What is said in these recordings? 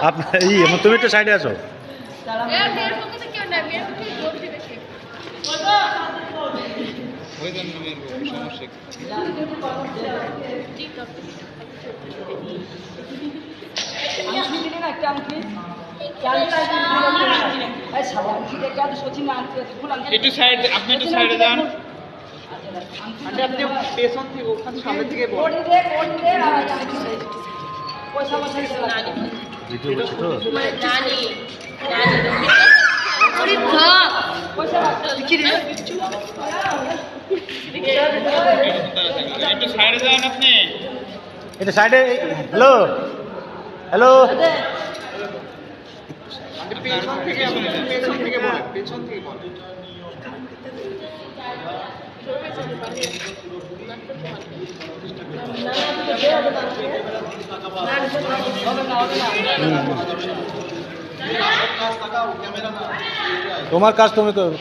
আপনার তুমি একটু সাইডে আছো। একটু সাইড, আপনি একটু সাইডে যান। আপনি পেছন থেকে ওখান সামনে থেকে বলেন। একটু সাইডে যান আপনি। এটা সাইডে। Hello hello. পেছন থেকে পেছন থেকে বলেন, পেছন থেকে বলেন। তোমার কাজ তুমি করবে।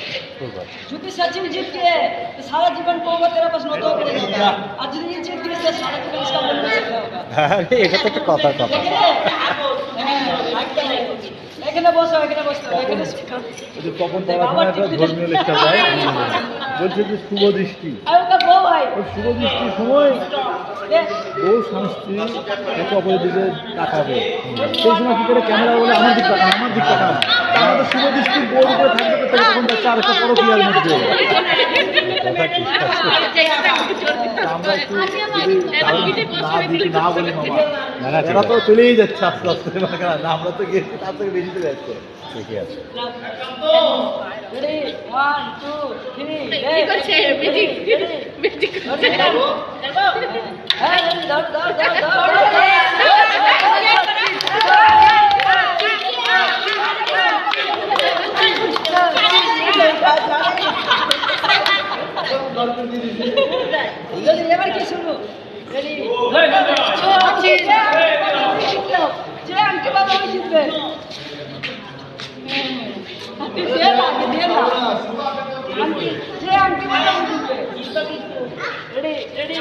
যদি सचिन जीत गए तो सारा जीवन को होगा तेरा बस नौकरी करेगा और यदि ये जीत गए तो सारा जीवन इसका बन सकता होगा। হ্যাঁ এটা তো একটা কথার কথা। এখানে বসো এখানে বসো এখানে তখন পড়াশোনার একটা ধর্মীয় লেখা যায় বলছে যে শুভ দৃষ্টি। আর ওটা বউ ভাই শুভ দৃষ্টির সময় বউ স্বামী স্ত্রী একে অপরের দিকে তাকাবে, সেই সময় কি করে ক্যামেরা বলে আমার দিক তাকান আমার দিক তাকান, আমাদের শুভ দৃষ্টির বউর উপরে থাকবে তো তখন যাচ্ছে আর একটা পরকীয়ার মধ্যে। না বলি এরা তো চলেই যাচ্ছে আস্তে আস্তে, আমরা তো গেছি তার থেকে বেশি চলে যাচ্ছে। ঠিকই আছে। রেডি 1 2 3 কি করছে মিটিং মিটিং করছে হ্যাঁ দাও দাও দাও দাও এবার কি শুরু রেডি যে আঙ্কে বাবা ওই জিতবে যে আঙ্কে বাবা ওই জিতবে রেডি রেডি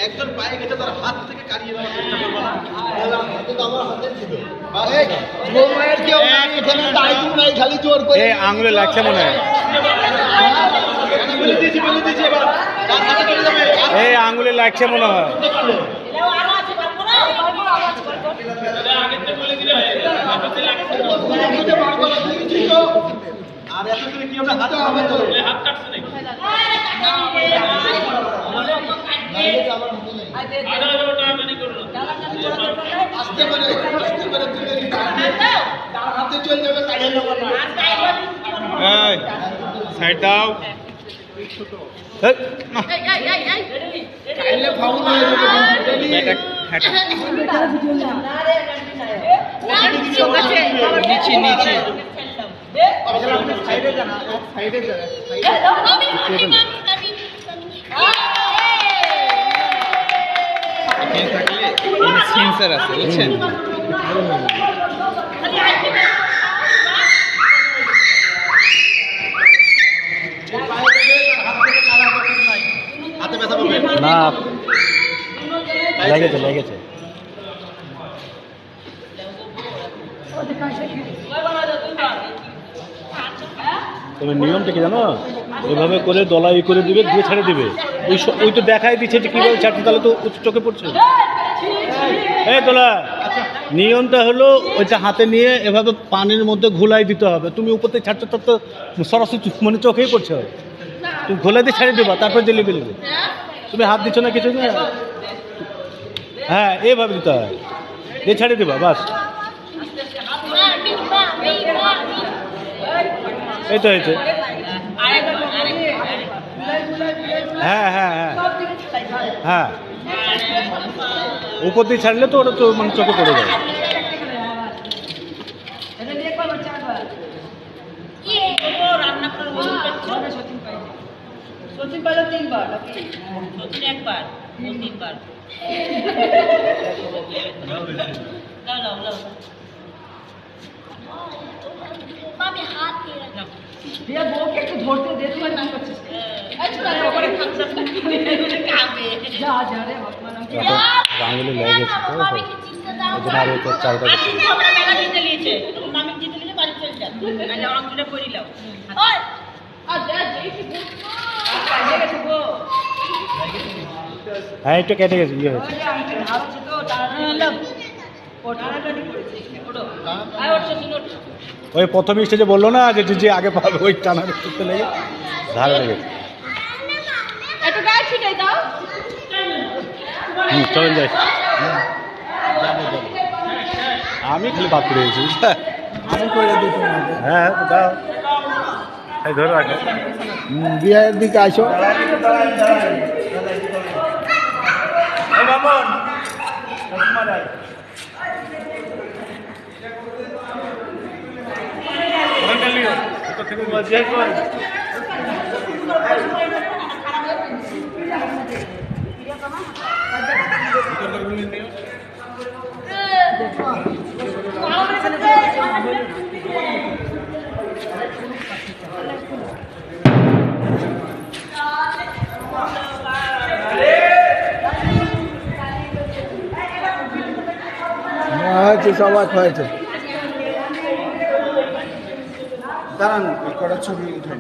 একজন পায়ে গেছে তার হাত থেকে কাড়িয়ে নেওয়ার চেষ্টা করবো না, আমার হাতে ছিল আঙুলে লাগছে মনে হয়, এই আঙুলে লাগছে মনে হয়। আর এত করে কি হবে হাতে হবে তো হাত কাটছে নাকি আস্তে করে তার হাতে চলে যাবে কাড়িয়ে নেব না। এই সাইড দাও। কাইলে ফাউল হয়ে যাবে নিচে নিচে সাইডে যান সাইডে যান এখানে থাকলে সেন্সর আছে বুঝছেন। হাতে ব্যথা পাবে না লেগেছে লেগেছে। তুমি নিয়মটা কি জানো, এভাবে করে দলাই করে দিবে দিয়ে ছেড়ে দিবে, ওই তো দেখাই দিচ্ছে যে কীভাবে ছাড়ছে, তাহলে তো চোখে পড়ছে। এই তোলা নিয়মটা হলো ওইটা হাতে নিয়ে এভাবে পানির মধ্যে ঘোলাই দিতে হবে, তুমি উপর থেকে ছাড়ছো তার তো সরাসরি মানে চোখেই পড়ছে, তুমি ঘোলাই দিয়ে ছেড়ে দেবা তারপর জেলে ফেলবে। তুমি হাত দিচ্ছ না কিছু না, হ্যাঁ এইভাবে দিতে হয়, দিয়ে ছেড়ে দেবা বাস। এই তো হয়েছে। হ্যাঁ হ্যাঁ হ্যাঁ হ্যাঁ উপর দিয়ে ছাড়লে তো ওটা তো মানে চোখে পড়ে যায়। সচিন পাইলো 3 বার নাকি সচিন একবার ও 3 বার দাও দাও দাও মামি হাত দিয়ে রাখ। নাও। দিয়া বউকে একটু ধরতে দে তোমার নাম করছিস এই ছোট করে খামসা খাবে যা যা রে ভগবান আমাকে তারপর আঙুলে লেগে গেছে তো মামিকে চিপসে দাও। ওই জন্য আর ওই তো চালটা আজকে আমরা মেলা জিতে নিয়েছে তুমি মামি জিতে নিয়ে বাড়ি চলে যাও নাহলে অঙ্কটা করে নাও ওই আর যা যেই কি কাজে গেছে গো হ্যাঁ একটু কেটে গেছে ইয়ে হয়েছে ওই যে আমাকে ধার আছে তো টানা ও টানাটানি করেছে ওটো আর ওর সচিন ওর ওই প্রথম স্টেজে বললো না যে যে আগে পাবে ওই টানা করতে লেগে ধারে লেগেছে একটু গায়ে ছিটাই দাও চলেন যাই আমি খালি বাদ করে গেছি আমি করে দিই তোমাকে হ্যাঁ তো দাও এই ধরে রাখো বিয়ের দিকে আসো হয়েছে সবাই হয়েছে দাঁড়ান কটা ছবি উঠাই